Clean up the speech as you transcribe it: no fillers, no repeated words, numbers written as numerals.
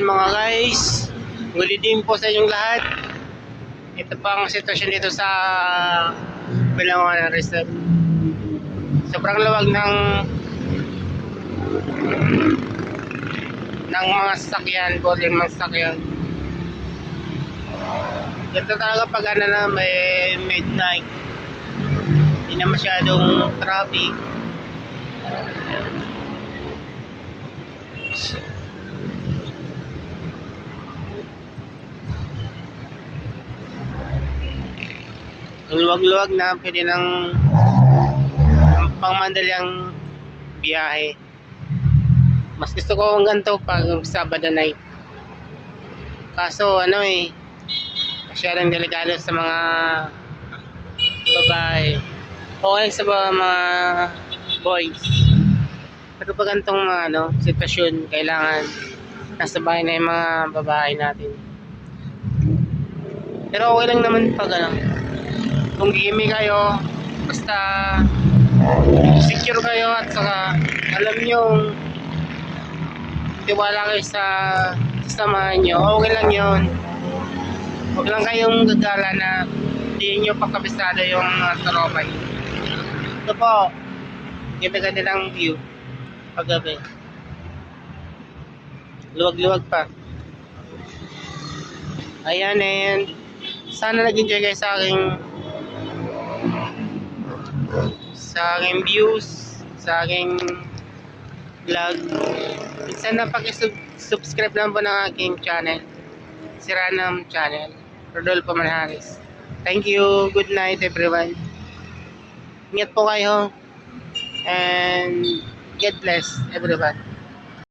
mga guys, good evening po sa inyong lahat. Ito pa ang sitwasyon dito sa Bilangan Reserve. Sobrang lawag ng mga sasakyan, boarding mga sasakyan. Ganito talaga pag ano na may midnight, hindi na masyadong traffic. Ang luwag-luwag na pwede ng pangmadaling biyahe. Mas gusto ko ang ganito pag Sabado night. Kaso masyadong delikado sa mga babae. Okay sa mga boys. Pero pag ganitong sitwasyon, kailangan nasa bahay na yung mga babae natin. Pero okay lang naman pag kung gigimi kayo, basta secure kayo at saka alam nyo tiwala kayo sa samahan nyo, okay lang yun. Huwag lang kayong gagala na hindi nyo pakabisado yung tropa. Ito po, ganda-ganda lang view paggabi. Luwag-luwag pa. Ayan. Sana nag-enjoy kayo sa aking views, sa aking vlog. Sana pag-subscribe lang po ng aking channel, si Ranam Channel, Rodolfo Manhares. Thank you, good night everyone. Ingat po kayo and God bless everyone.